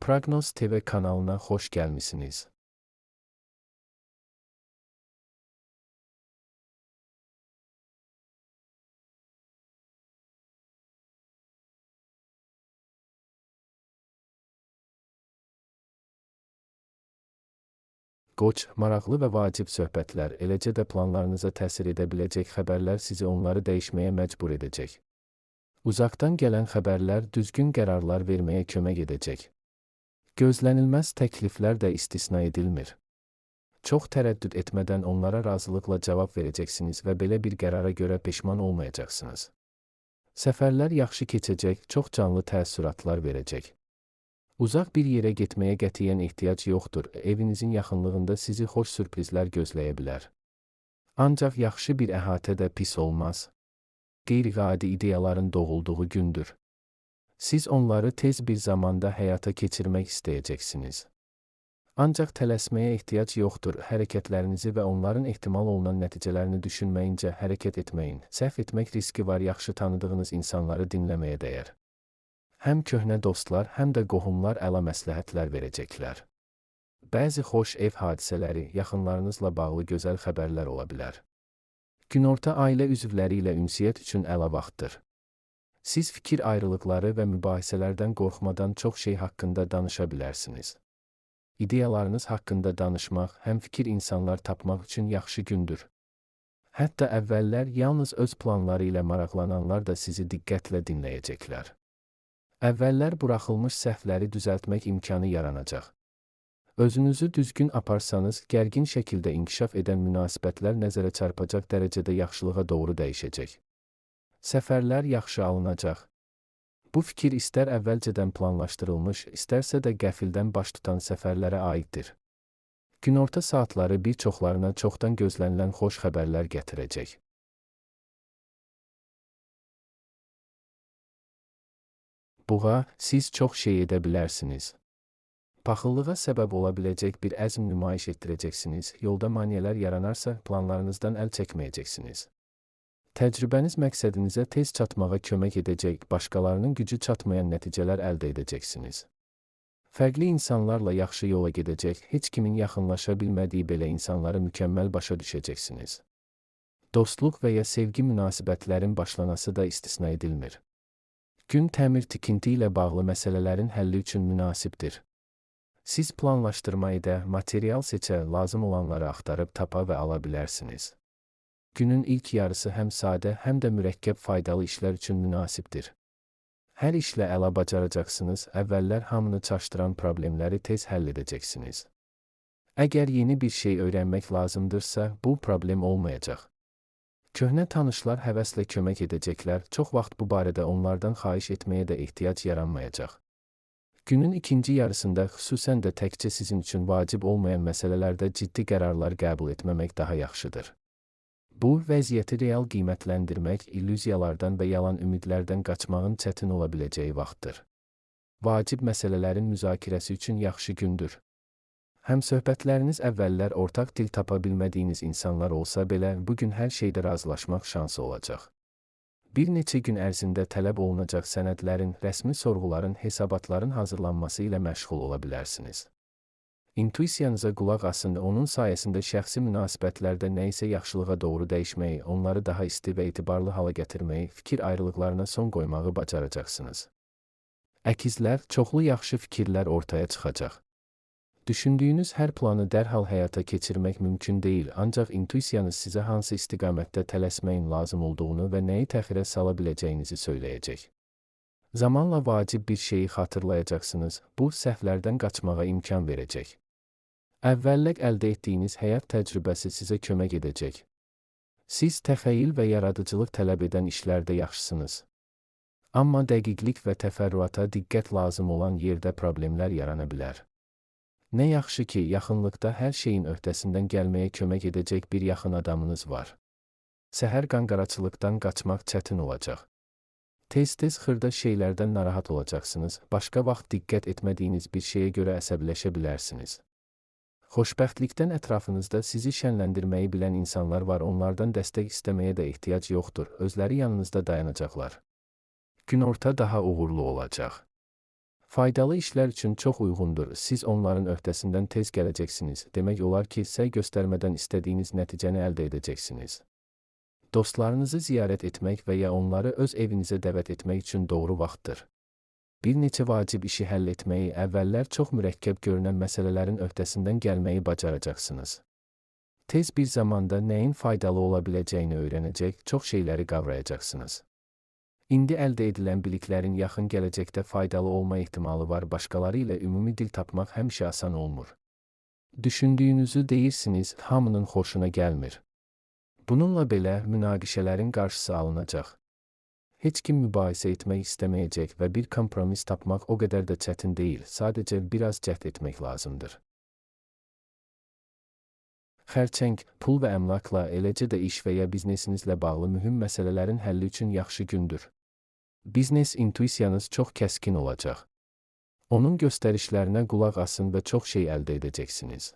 Prognoz TV kanalına hoş gelmişsiniz. Qoç, maraqlı və vacib söhbətlər, eləcə də planlarınıza təsir edə biləcək xəbərlər sizi onları dəyişməyə məcbur edəcək. Uzaqdan gələn xəbərlər düzgün qərarlar verməyə kömək edəcək. Gözlənilməz təkliflər də istisna edilmir. Çox tərəddüd etmədən onlara razılıqla cavab verəcəksiniz və belə bir qərara görə peşman olmayacaqsınız. Səfərlər yaxşı keçəcək, çox canlı təəssüratlar verəcək. Uzaq bir yerə getməyə qətiyyən ehtiyac yoxdur, evinizin yaxınlığında sizi xoş sürprizlər gözləyə bilər. Ancaq yaxşı bir əhatə də pis olmaz. Qeyri-adi ideyaların doğulduğu gündür. Siz onları tez bir zamanda həyata keçirmək istəyəcəksiniz. Ancaq tələsməyə ehtiyac yoxdur, hərəkətlərinizi və onların ehtimal olunan nəticələrini düşünməyincə hərəkət etməyin. Səhv etmək riski var, yaxşı tanıdığınız insanları dinləməyə dəyər. Həm köhnə dostlar, həm də qohumlar əla məsləhətlər verəcəklər. Bəzi xoş ev hadisələri, yaxınlarınızla bağlı gözəl xəbərlər ola bilər. Günorta ailə üzvləri ilə ünsiyyət üçün əla vaxtdır. Siz fikir ayrılıqları və mübahisələrdən qorxmadan çox şey haqqında danışa bilərsiniz. İdeyalarınız haqqında danışmaq, həmfikir insanlar tapmaq üçün yaxşı gündür. Hətta əvvəllər yalnız öz planları ilə maraqlananlar da sizi diqqətlə dinləyəcəklər. Əvvəllər buraxılmış səhvləri düzəltmək imkanı yaranacaq. Özünüzü düzgün aparsanız, gərgin şəkildə inkişaf edən münasibətlər nəzərə çarpacaq dərəcədə yaxşılığa doğru dəyişəcək. Səfərlər yaxşı alınacaq. Bu fikir istər əvvəlcədən planlaşdırılmış, istərsə də qəfildən baş tutan səfərlərə aiddir. Günorta saatları bir çoxlarına çoxdan gözlənilən xoş xəbərlər gətirəcək. Buğa, siz çox şey edə bilərsiniz. Paxıllığa səbəb ola biləcək bir əzm nümayiş etdirəcəksiniz, yolda maneələr yaranarsa planlarınızdan əl çəkməyəcəksiniz. Təcrübəniz məqsədinizə tez çatmağa kömək edəcək, başqalarının gücü çatmayan nəticələr əldə edəcəksiniz. Fərqli insanlarla yaxşı yola gedəcək, heç kimin yaxınlaşa bilmədiyi belə insanları mükəmməl başa düşəcəksiniz. Dostluq və ya sevgi münasibətlərin başlanası da istisna edilmir. Gün təmir-tikinti ilə bağlı məsələlərin həlli üçün münasibdir. Siz planlaşdırma edə, material seçə, lazım olanları axtarıb tapa və ala bilərsiniz. Günün ilk yarısı həm sadə, həm də mürəkkəb faydalı işlər üçün münasibdir. Hər işlə əla bacaracaqsınız, əvvəllər hamını çaşdıran problemləri tez həll edəcəksiniz. Əgər yeni bir şey öyrənmək lazımdırsa, bu problem olmayacaq. Köhnə tanışlar həvəslə kömək edəcəklər, çox vaxt bu barədə onlardan xahiş etməyə də ehtiyac yaranmayacaq. Günün ikinci yarısında xüsusən də təkcə sizin üçün vacib olmayan məsələlərdə ciddi qərarlar qəbul etməmək daha yaxşıdır. Bu, vəziyyəti real qiymətləndirmək, illüziyalardan və yalan ümidlərdən qaçmağın çətin ola biləcəyi vaxtdır. Vacib məsələlərin müzakirəsi üçün yaxşı gündür. Həmsöhbətləriniz əvvəllər ortaq dil tapa bilmədiyiniz insanlar olsa belə, bugün hər şeydə razılaşmaq şansı olacaq. Bir neçə gün ərzində tələb olunacaq sənədlərin, rəsmi sorğuların, hesabatların hazırlanması ilə məşğul ola bilərsiniz. İntuisiyanıza qulaq asın, onun sayəsində şəxsi münasibətlərdə nə isə yaxşılığa doğru dəyişməyi, onları daha isti və etibarlı hala gətirməyi, fikir ayrılıqlarına son qoymağı bacaracaqsınız. Əkizlər, çoxlu yaxşı fikirlər ortaya çıxacaq. Düşündüyünüz hər planı dərhal həyata keçirmək mümkün deyil, ancaq intuisiyanız sizə hansı istiqamətdə tələsməyin lazım olduğunu və nəyi təxirə sala biləcəyinizi söyləyəcək. Zamanla vacib bir şeyi xatırlayacaqsınız, bu səhvlərdən qaçmağa imkan verəcək. Əvvəllər əldə etdiyiniz həyat təcrübəsi sizə kömək edəcək. Siz təxəyyül və yaradıcılıq tələb edən işlərdə yaxşısınız. Amma dəqiqlik və təfərrüata diqqət lazım olan yerdə problemlər yarana bilər. Nə yaxşı ki, yaxınlıqda hər şeyin öhdəsindən gəlməyə kömək edəcək bir yaxın adamınız var. Səhər qanqaraçılıqdan qaçmaq çətin olacaq. Tez-tez xırda şeylərdən narahat olacaqsınız, başqa vaxt diqqət etmədiyiniz bir şeyə görə əsəbləşə bilərsiniz. Xoşbəxtlikdən ətrafınızda sizi şənləndirməyi bilən insanlar var, onlardan dəstək istəməyə də ehtiyac yoxdur, özləri yanınızda dayanacaqlar. Günorta daha uğurlu olacaq. Faydalı işlər üçün çox uyğundur. Siz onların öhdəsindən tez gələcəksiniz. Demək olar ki, səy göstərmədən istədiyiniz nəticəni əldə edəcəksiniz. Dostlarınızı ziyarət etmək və ya onları öz evinizə dəvət etmək üçün doğru vaxtdır. Bir neçə vacib işi həll etməyi, əvvəllər çox mürəkkəb görünən məsələlərin öhdəsindən gəlməyi bacaracaqsınız. Tez bir zamanda nəyin faydalı ola biləcəyini öyrənəcək, çox şeyləri qavrayacaqsınız. İndi əldə edilən biliklərin yaxın gələcəkdə faydalı olma ehtimalı var. Başqaları ilə ümumi dil tapmaq həmişə asan olmur. Düşündüyünüzü deyirsiniz, hamının xoşuna gəlmir. Bununla belə münaqişələrin qarşısı alınacaq. Heç kim mübahisə etmək istəməyəcək və bir kompromis tapmaq o qədər də çətin deyil, sadəcə biraz cəhd etmək lazımdır. Xərçəng, pul və əmlakla, eləcə də iş və ya biznesinizlə bağlı mühüm məsələlərin həlli üçün yaxşı gündür. Biznes intuisiyanız çox kəskin olacaq. Onun göstərişlərinə qulaq asın və çox şey əldə edəcəksiniz.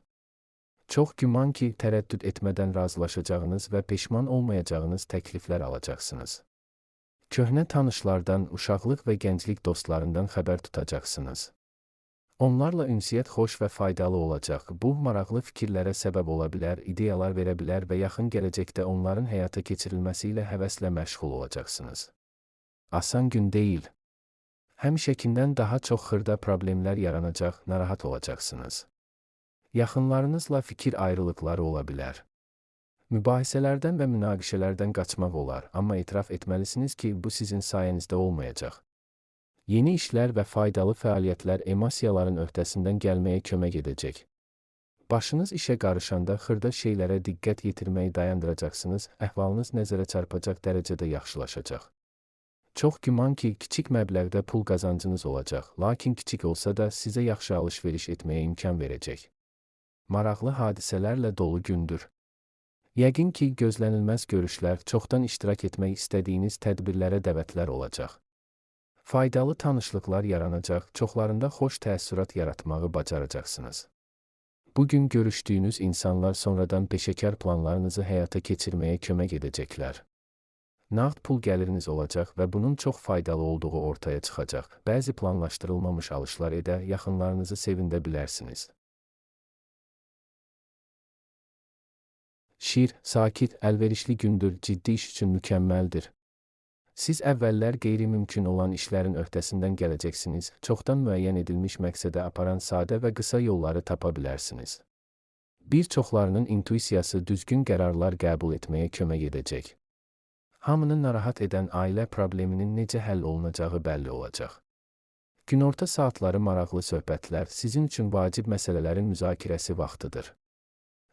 Çox güman ki, tərəddüd etmədən razılaşacağınız və peşman olmayacağınız təkliflər alacaqsınız. Köhnə tanışlardan, uşaqlıq və gənclik dostlarından xəbər tutacaqsınız. Onlarla ünsiyyət xoş və faydalı olacaq. Bu, maraqlı fikirlərə səbəb ola bilər, ideyalar verə bilər və yaxın gələcəkdə onların həyata keçirilməsi ilə həvəslə məşğul olacaqsınız. Asan gün deyil. Həmişəkindən daha çox xırda problemlər yaranacaq, narahat olacaqsınız. Yaxınlarınızla fikir ayrılıqları ola bilər. Mübahisələrdən və münaqişələrdən qaçmaq olar, amma etiraf etməlisiniz ki, bu sizin sayənizdə olmayacaq. Yeni işlər və faydalı fəaliyyətlər emosiyaların öhdəsindən gəlməyə kömək edəcək. Başınız işə qarışanda xırda şeylərə diqqət yetirməyi dayandıracaqsınız, əhvalınız nəzərə çarpacaq dərəcədə yaxşılaşacaq. Çox güman ki, kiçik məbləğdə pul qazancınız olacaq, lakin kiçik olsa da sizə yaxşı alış-veriş etməyə imkan verəcək. Maraqlı hadisələrlə dolu gündür. Yəqin ki, gözlənilməz görüşlər, çoxdan iştirak etmək istədiyiniz tədbirlərə dəvətlər olacaq. Faydalı tanışlıqlar yaranacaq, çoxlarında xoş təəssürat yaratmağı bacaracaqsınız. Bugün görüşdüyünüz insanlar sonradan peşəkar planlarınızı həyata keçirməyə kömək edəcəklər. Nağd pul gəliriniz olacaq və bunun çox faydalı olduğu ortaya çıxacaq. Bəzi planlaşdırılmamış alışlar edə, yaxınlarınızı sevindirə bilərsiniz. Şir, sakit, əlverişli gündür, ciddi iş üçün mükəmməldir. Siz əvvəllər qeyri-mümkün olan işlərin öhdəsindən gələcəksiniz, çoxdan müəyyən edilmiş məqsədə aparan sadə və qısa yolları tapa bilərsiniz. Bir çoxlarının intuisiyası düzgün qərarlar qəbul etməyə kömək edəcək. Hamını narahat edən ailə probleminin necə həll olunacağı bəlli olacaq. Günorta saatları maraqlı söhbətlər, sizin üçün vacib məsələlərin müzakirəsi vaxtıdır.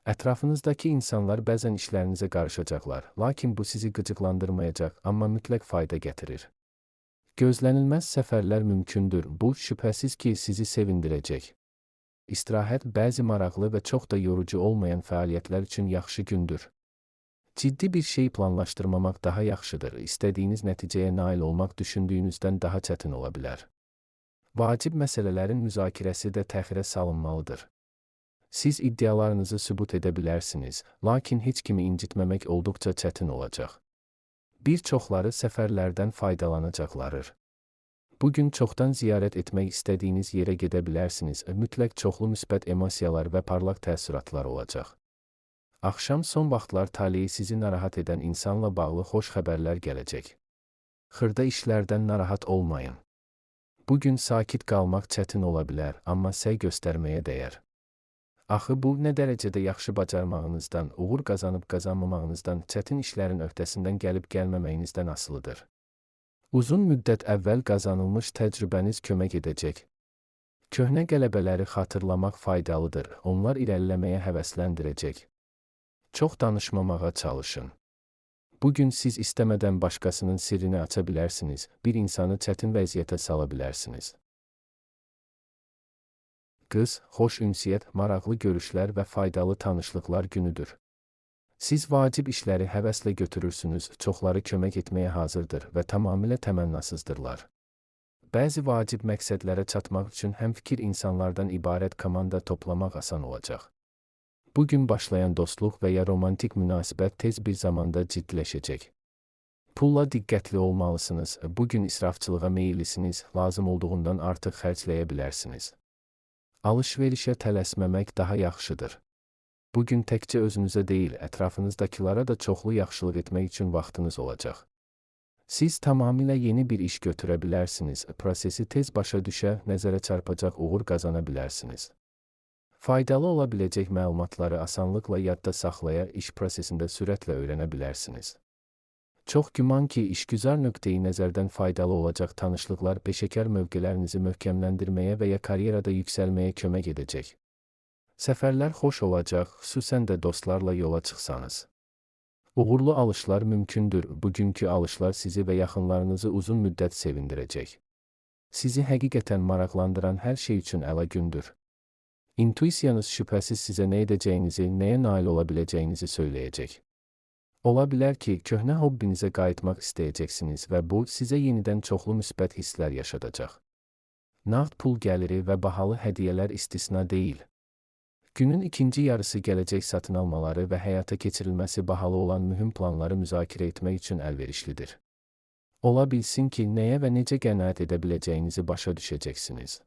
Ətrafınızdakı insanlar bəzən işlərinizə qarışacaqlar, lakin bu sizi qıcıqlandırmayacaq, amma mütləq fayda gətirir. Gözlənilməz səfərlər mümkündür, bu şübhəsiz ki, sizi sevindirəcək. İstirahət bəzi maraqlı və çox da yorucu olmayan fəaliyyətlər üçün yaxşı gündür. Ciddi bir şey planlaşdırmamaq daha yaxşıdır, istədiyiniz nəticəyə nail olmaq düşündüyünüzdən daha çətin ola bilər. Vacib məsələlərin müzakirəsi də təxirə salınmalıdır. Siz iddialarınızı sübut edə bilərsiniz, lakin heç kimi incitməmək olduqca çətin olacaq. Bir çoxları səfərlərdən faydalanacaqlarır. Bugün çoxdan ziyarət etmək istədiyiniz yerə gedə bilərsiniz, mütləq çoxlu müsbət emosiyalar və parlaq təəssüratlar olacaq. Axşam son vaxtlar taleyi sizi narahat edən insanla bağlı xoş xəbərlər gələcək. Xırda işlərdən narahat olmayın. Bugün sakit qalmaq çətin ola bilər, amma səy göstərməyə dəyər. Axı bu, nə dərəcədə yaxşı bacarmağınızdan, uğur qazanıb qazanmamağınızdan, çətin işlərin öhdəsindən gəlib gəlməməyinizdən asılıdır. Uzun müddət əvvəl qazanılmış təcrübəniz kömək edəcək. Köhnə qələbələri xatırlamaq faydalıdır, onlar irəliləməyə həvəsləndirəcək. Çox danışmamağa çalışın. Bugün siz istəmədən başqasının sirrini aça bilərsiniz, bir insanı çətin vəziyyətə sala bilərsiniz. Qız, xoş ünsiyyət, maraqlı görüşlər və faydalı tanışlıqlar günüdür. Siz vacib işləri həvəslə götürürsünüz, çoxları kömək etməyə hazırdır və tamamilə təmənnasızdırlar. Bəzi vacib məqsədlərə çatmaq üçün həmfikir insanlardan ibarət komanda toplamaq asan olacaq. Bugün başlayan dostluq və ya romantik münasibət tez bir zamanda ciddiləşəcək. Pulla diqqətli olmalısınız. Bugün israfçılığa meyillisiniz, lazım olduğundan artıq xərcləyə bilərsiniz. Alış-verişə tələsməmək daha yaxşıdır. Bugün təkcə özünüzə deyil, ətrafınızdakılara da çoxlu yaxşılıq etmək üçün vaxtınız olacaq. Siz tamamilə yeni bir iş götürə bilərsiniz, prosesi tez başa düşə, nəzərə çarpacaq uğur qazana bilərsiniz. Faydalı ola biləcək məlumatları asanlıqla yadda saxlaya, iş prosesində sürətlə öyrənə bilərsiniz. Çox güman ki, işgüzar nöqteyi nəzərdən faydalı olacaq tanışlıqlar peşəkar mövqelərinizi möhkəmləndirməyə və ya karyerada yüksəlməyə kömək edəcək. Səfərlər xoş olacaq, xüsusən də dostlarla yola çıxsanız. Uğurlu alışlar mümkündür. Bugünkü alışlar sizi və yaxınlarınızı uzun müddət sevindirəcək. Sizi həqiqətən maraqlandıran hər şey üçün əla gündür. İntuisiyanız şübhəsiz sizə nə edəcəyinizi, nəyə nail ola biləcəyinizi söyləyəcək. Ola bilər ki, köhnə hobbinizə qayıtmaq istəyəcəksiniz və bu, sizə yenidən çoxlu müsbət hisslər yaşadacaq. Nağd pul gəliri və bahalı hədiyyələr istisna deyil. Günün ikinci yarısı gələcək satın almaları və həyata keçirilməsi bahalı olan mühüm planları müzakirə etmək üçün əlverişlidir. Ola bilsin ki, nəyə və necə qənaət edə biləcəyinizi başa düşəcəksiniz.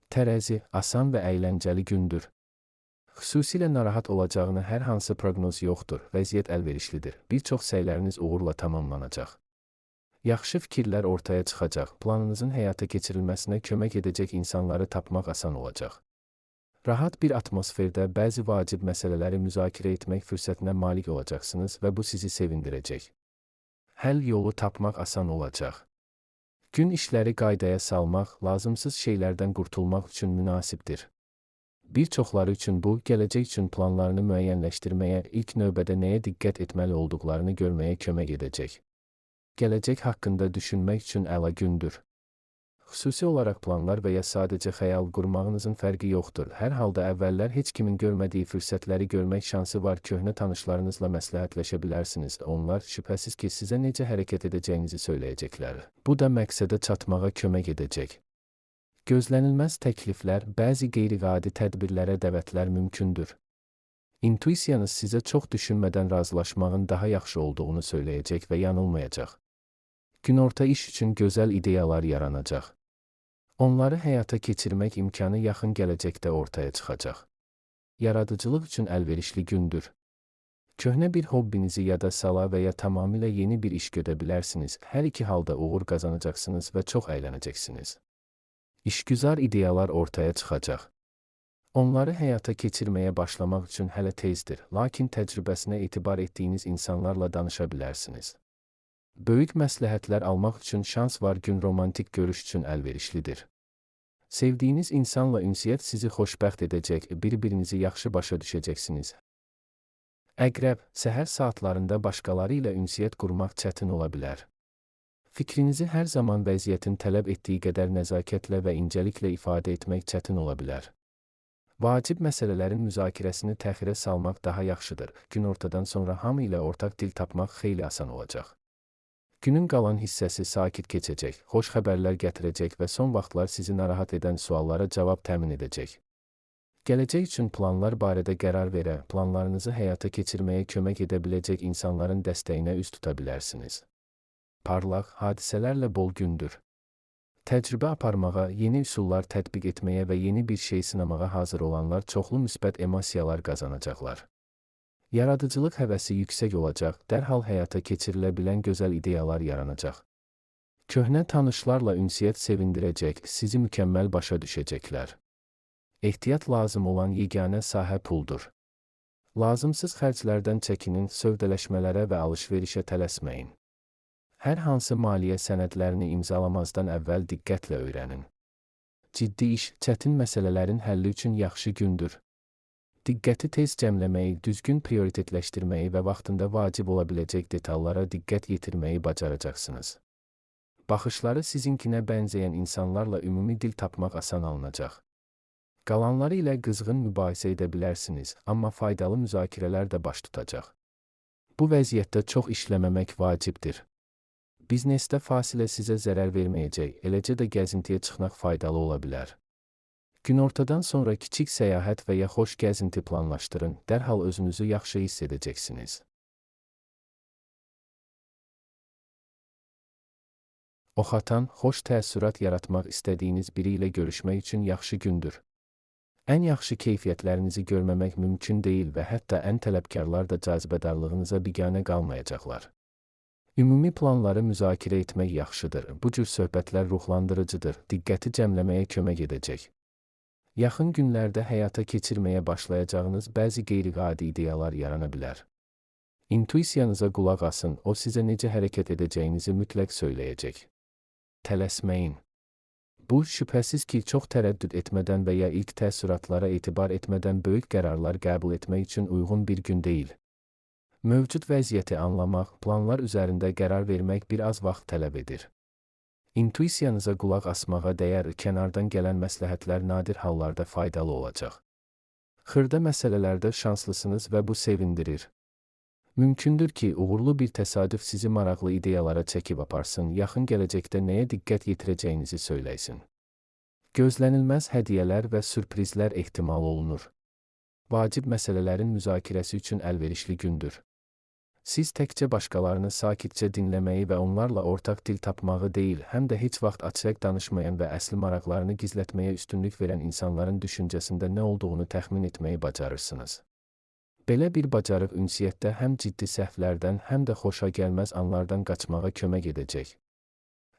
Tərəzi, asan və əyləncəli gündür. Xüsusilə narahat olacağını hər hansı proqnoz yoxdur, vəziyyət əlverişlidir. Bir çox səyləriniz uğurla tamamlanacaq. Yaxşı fikirlər ortaya çıxacaq, planınızın həyata keçirilməsinə kömək edəcək insanları tapmaq asan olacaq. Rahat bir atmosferdə bəzi vacib məsələləri müzakirə etmək fürsətinə malik olacaqsınız və bu sizi sevindirəcək. Həll yolu tapmaq asan olacaq. Gün işləri qaydaya salmaq, lazımsız şeylərdən qurtulmaq üçün münasibdir. Bir çoxları üçün bu, gələcək üçün planlarını müəyyənləşdirməyə, ilk növbədə nəyə diqqət etməli olduqlarını görməyə kömək edəcək. Gələcək haqqında düşünmək üçün əla gündür. Xüsusi olaraq planlar və ya sadəcə xəyal qurmağınızın fərqi yoxdur. Hər halda əvvəllər heç kimin görmədiyi fürsətləri görmək şansı var. Köhnə tanışlarınızla məsləhətləşə bilərsiniz. Onlar şübhəsiz ki, sizə necə hərəkət edəcəyinizi söyləyəcəklər. Bu da məqsədə çatmağa kömək edəcək. Gözlənilməz təkliflər, bəzi qeyri-adi tədbirlərə dəvətlər mümkündür. İntuisiyanız sizə çox düşünmədən razılaşmağın daha yaxşı olduğunu söyləyəcək və yanılmayacaq. Günorta iş üçün gözəl ideyalar yaranacaq. Onları həyata keçirmək imkanı yaxın gələcəkdə ortaya çıxacaq. Yaradıcılıq üçün əlverişli gündür. Köhnə bir hobbinizi yada sala və ya tamamilə yeni bir iş görə bilərsiniz. Hər iki halda uğur qazanacaqsınız və çox əylənəcəksiniz. İşgüzar ideyalar ortaya çıxacaq. Onları həyata keçirməyə başlamaq üçün hələ tezdir, lakin təcrübəsinə etibar etdiyiniz insanlarla danışa bilərsiniz. Böyük məsləhətlər almaq üçün şans var. Gün romantik görüş üçün əlverişlidir. Sevdiyiniz insanla ünsiyyət sizi xoşbəxt edəcək, bir-birinizi yaxşı başa düşəcəksiniz. Əqrəb, səhər saatlarında başqaları ilə ünsiyyət qurmaq çətin ola bilər. Fikrinizi hər zaman vəziyyətin tələb etdiyi qədər nəzakətlə və incəliklə ifadə etmək çətin ola bilər. Vacib məsələlərin müzakirəsini təxirə salmaq daha yaxşıdır. Günortadan sonra hamı ilə ortaq dil tapmaq xeyli asan olacaq. Günün qalan hissəsi sakit keçəcək, xoş xəbərlər gətirəcək və son vaxtlar sizi narahat edən suallara cavab təmin edəcək. Gələcək üçün planlar barədə qərar verə, planlarınızı həyata keçirməyə kömək edə biləcək insanların dəstəyinə üz tuta bilərsiniz. Parlaq, hadisələrlə bol gündür. Təcrübə aparmağa, yeni üsullar tətbiq etməyə və yeni bir şey sınamağa hazır olanlar çoxlu müsbət emosiyalar qazanacaqlar. Yaradıcılıq həvəsi yüksək olacaq, dərhal həyata keçirilə bilən gözəl ideyalar yaranacaq. Köhnə tanışlarla ünsiyyət sevindirəcək, sizi mükəmməl başa düşəcəklər. Ehtiyat lazım olan yeganə sahə puldur. Lazımsız xərclərdən çəkinin, sövdələşmələrə və alış-verişə tələsməyin. Hər hansı maliyyə sənədlərini imzalamazdan əvvəl diqqətlə öyrənin. Ciddi iş, çətin məsələlərin həlli üçün yaxşı gündür. Diqqəti tez cəmləməyi, düzgün prioritetləşdirməyi və vaxtında vacib ola biləcək detallara diqqət yetirməyi bacaracaqsınız. Baxışları sizinkinə bənzəyən insanlarla ümumi dil tapmaq asan alınacaq. Qalanları ilə qızğın mübahisə edə bilərsiniz, amma faydalı müzakirələr də baş tutacaq. Bu vəziyyətdə çox işləməmək vacibdir. Biznesdə fasilə sizə zərər verməyəcək, eləcə də gəzintiyə çıxmaq faydalı ola bilər. Günortadan sonra kiçik səyahət və ya xoş gəzinti planlaşdırın, dərhal özünüzü yaxşı hiss edəcəksiniz. Oxatan, xoş təəssürat yaratmaq istədiyiniz biri ilə görüşmək üçün yaxşı gündür. Ən yaxşı keyfiyyətlərinizi görməmək mümkün deyil və hətta ən tələbkarlar da cazibədarlığınıza biganə qalmayacaqlar. Ümumi planları müzakirə etmək yaxşıdır. Bu cür söhbətlər ruhlandırıcıdır, diqqəti cəmləməyə kömək edəcək. Yaxın günlərdə həyata keçirməyə başlayacağınız bəzi qeyri-adi ideyalar yarana bilər. İntuisiyanıza qulaq asın, o sizə necə hərəkət edəcəyinizi mütləq söyləyəcək. Tələsməyin. Bu, şübhəsiz ki, çox tərəddüd etmədən və ya ilk təəssüratlara etibar etmədən böyük qərarlar qəbul etmək üçün uyğun bir gün deyil. Mövcud vəziyyəti anlamaq, planlar üzərində qərar vermək bir az vaxt tələb edir. İntuisiyanıza qulaq asmağa dəyər, kənardan gələn məsləhətlər nadir hallarda faydalı olacaq. Xırda məsələlərdə şanslısınız və bu sevindirir. Mümkündür ki, uğurlu bir təsadüf sizi maraqlı ideyalara çəkib aparsın, yaxın gələcəkdə nəyə diqqət yetirəcəyinizi söyləysin. Gözlənilməz hədiyyələr və sürprizlər ehtimal olunur. Vacib məsələlərin müzakirəsi üçün əlverişli gündür. Siz təkcə başqalarını sakitcə dinləməyi və onlarla ortaq dil tapmağı deyil, həm də heç vaxt açıq danışmayan və əsli maraqlarını gizlətməyə üstünlük verən insanların düşüncəsində nə olduğunu təxmin etməyi bacarırsınız. Belə bir bacarıq ünsiyyətdə həm ciddi səhvlərdən, həm də xoşagəlməz anlardan qaçmağa kömək edəcək.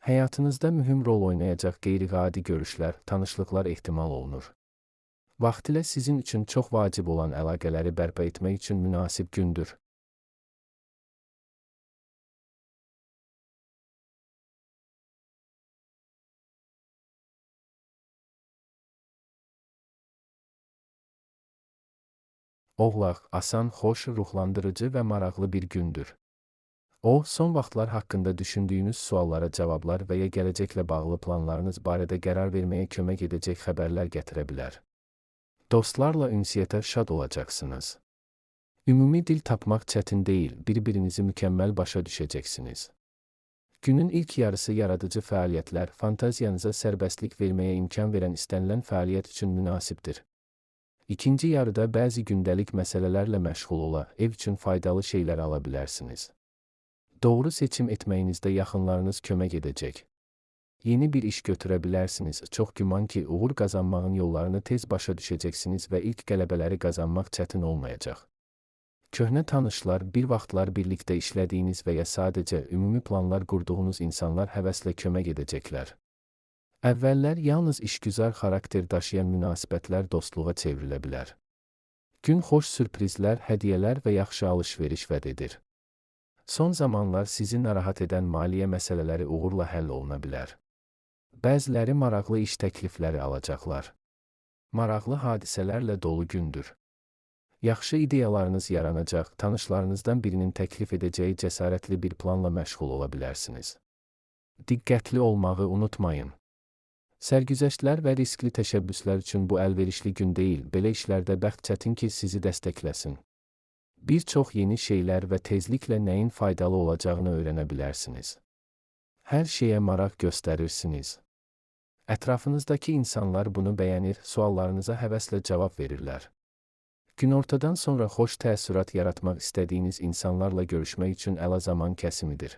Həyatınızda mühüm rol oynayacaq qeyri-adi görüşlər, tanışlıqlar ehtimal olunur. Vaxtilə sizin üçün çox vacib olan əlaqələri bərpa etmək üçün münasib gündür. Oğlaq, asan, xoş, ruhlandırıcı və maraqlı bir gündür. O, son vaxtlar haqqında düşündüyünüz suallara cavablar və ya gələcəklə bağlı planlarınız barədə qərar verməyə kömək edəcək xəbərlər gətirə bilər. Dostlarla ünsiyyətə şad olacaqsınız. Ümumi dil tapmaq çətin deyil, bir-birinizi mükəmməl başa düşəcəksiniz. Günün ilk yarısı yaradıcı fəaliyyətlər, fantaziyanıza sərbəstlik verməyə imkan verən istənilən fəaliyyət üçün münasibdir. İkinci yarıda bəzi gündəlik məsələlərlə məşğul ola, ev üçün faydalı şeylər ala bilərsiniz. Doğru seçim etməyinizdə yaxınlarınız kömək edəcək. Yeni bir iş götürə bilərsiniz, çox güman ki, uğur qazanmağın yollarını tez başa düşəcəksiniz və ilk qələbələri qazanmaq çətin olmayacaq. Köhnə tanışlar, bir vaxtlar birlikdə işlədiyiniz və ya sadəcə ümumi planlar qurduğunuz insanlar həvəslə kömək edəcəklər. Əvvəllər yalnız işgüzar xarakter daşıyan münasibətlər dostluğa çevrilə bilər. Gün xoş sürprizlər, hədiyyələr və yaxşı alış-veriş vəd edir. Son zamanlar sizi narahat edən maliyyə məsələləri uğurla həll oluna bilər. Bəziləri maraqlı iş təklifləri alacaqlar. Maraqlı hadisələrlə dolu gündür. Yaxşı ideyalarınız yaranacaq, tanışlarınızdan birinin təklif edəcəyi cəsarətli bir planla məşğul ola bilərsiniz. Diqqətli olmağı unutmayın. Sərgüzəştlər və riskli təşəbbüslər üçün bu əlverişli gün deyil, belə işlərdə bəxt çətin ki, sizi dəstəkləsin. Bir çox yeni şeylər və tezliklə nəyin faydalı olacağını öyrənə bilərsiniz. Hər şeyə maraq göstərirsiniz. Ətrafınızdakı insanlar bunu bəyənir, suallarınıza həvəslə cavab verirlər. Günortadan sonra xoş təəssürat yaratmaq istədiyiniz insanlarla görüşmək üçün əla zaman kəsimidir.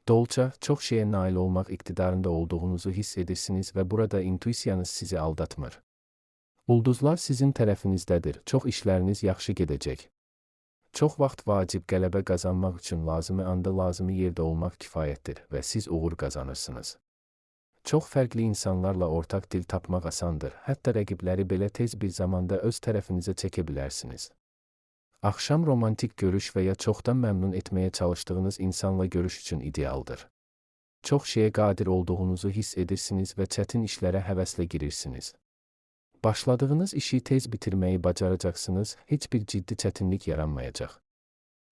Dolca, çox şeyə nail olmaq iqtidarında olduğunuzu hiss edirsiniz və burada intuisiyanız sizi aldatmır. Ulduzlar sizin tərəfinizdədir, çox işləriniz yaxşı gedəcək. Çox vaxt vacib qələbə qazanmaq üçün lazımi anda lazımi yerdə olmaq kifayətdir və siz uğur qazanırsınız. Çox fərqli insanlarla ortaq dil tapmaq asandır, hətta rəqibləri belə tez bir zamanda öz tərəfinizə çəkə bilərsiniz. Axşam romantik görüş və ya çoxdan məmnun etməyə çalışdığınız insanla görüş üçün idealdır. Çox şeyə qadir olduğunuzu hiss edirsiniz və çətin işlərə həvəslə girirsiniz. Başladığınız işi tez bitirməyi bacaracaqsınız, heç bir ciddi çətinlik yaranmayacaq.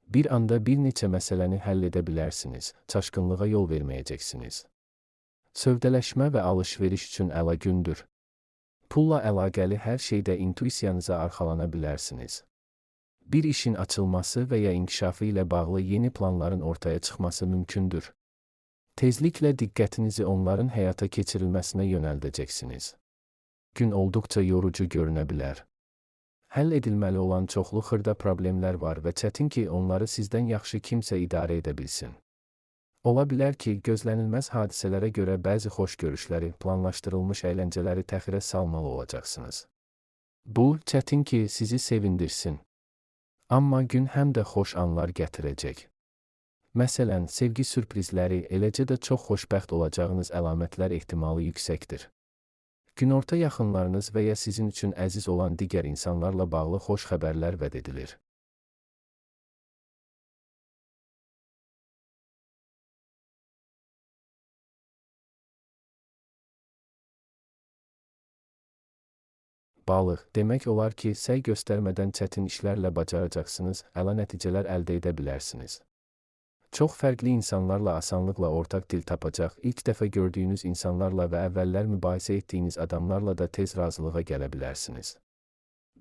Bir anda bir neçə məsələni həll edə bilərsiniz, çaşqınlığa yol verməyəcəksiniz. Sövdələşmə və alış-veriş üçün əla gündür. Pulla əlaqəli hər şeydə intuisiyanıza arxalana bilərsiniz. Bir işin açılması və ya inkişafı ilə bağlı yeni planların ortaya çıxması mümkündür. Tezliklə diqqətinizi onların həyata keçirilməsinə yönəldəcəksiniz. Gün olduqca yorucu görünə bilər. Həll edilməli olan çoxlu xırda problemlər var və çətin ki, onları sizdən yaxşı kimsə idarə edə bilsin. Ola bilər ki, gözlənilməz hadisələrə görə bəzi xoş görüşləri, planlaşdırılmış əyləncələri təxirə salmalı olacaqsınız. Bu, çətin ki, sizi sevindirsin. Amma gün həm də xoş anlar gətirəcək. Məsələn, sevgi sürprizləri, eləcə də çox xoşbəxt olacağınız əlamətlər ehtimalı yüksəkdir. Günorta yaxınlarınız və ya sizin üçün əziz olan digər insanlarla bağlı xoş xəbərlər vəd edilir. Balıq, demək olar ki, səy göstərmədən çətin işlərlə bacaracaqsınız, əla nəticələr əldə edə bilərsiniz. Çox fərqli insanlarla asanlıqla ortaq dil tapacaq, ilk dəfə gördüyünüz insanlarla və əvvəllər mübahisə etdiyiniz adamlarla da tez razılığa gələ bilərsiniz.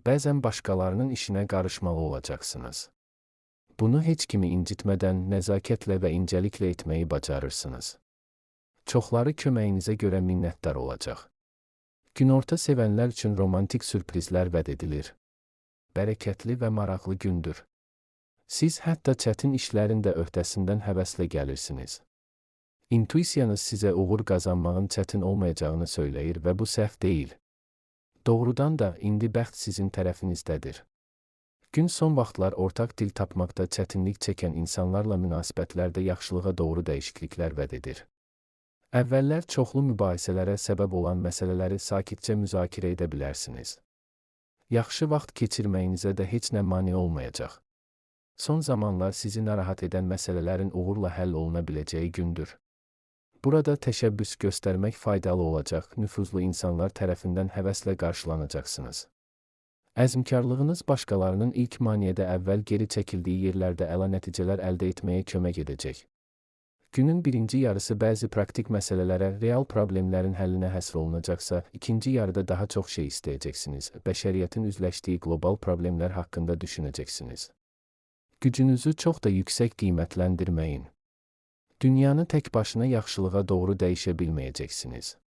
Bəzən başqalarının işinə qarışmalı olacaqsınız. Bunu heç kimi incitmədən, nəzakətlə və incəliklə etməyi bacarırsınız. Çoxları köməyinizə görə minnətdar olacaq. Günorta sevənlər üçün romantik sürprizlər vəd edilir. Bərəkətli və maraqlı gündür. Siz hətta çətin işlərin də öhdəsindən həvəslə gəlirsiniz. İntuisiyanız sizə uğur qazanmağın çətin olmayacağını söyləyir və bu səhv deyil. Doğrudan da indi bəxt sizin tərəfinizdədir. Gün son vaxtlar ortaq dil tapmaqda çətinlik çəkən insanlarla münasibətlərdə yaxşılığa doğru dəyişikliklər vəd edir. Əvvəllər çoxlu mübahisələrə səbəb olan məsələləri sakitcə müzakirə edə bilərsiniz. Yaxşı vaxt keçirməyinizə də heç nə mane olmayacaq. Son zamanlar sizi narahat edən məsələlərin uğurla həll oluna biləcəyi gündür. Burada təşəbbüs göstərmək faydalı olacaq, nüfuzlu insanlar tərəfindən həvəslə qarşılanacaqsınız. Əzmkarlığınız başqalarının ilk maneədə əvvəl geri çəkildiyi yerlərdə əla nəticələr əldə etməyə kömək edəcək. Günün birinci yarısı bəzi praktik məsələlərə, real problemlərin həllinə həsr olunacaqsa, ikinci yarıda daha çox şey istəyəcəksiniz, bəşəriyyətin üzləşdiyi qlobal problemlər haqqında düşünəcəksiniz. Gücünüzü çox da yüksək qiymətləndirməyin. Dünyanı tək başına yaxşılığa doğru dəyişə bilməyəcəksiniz.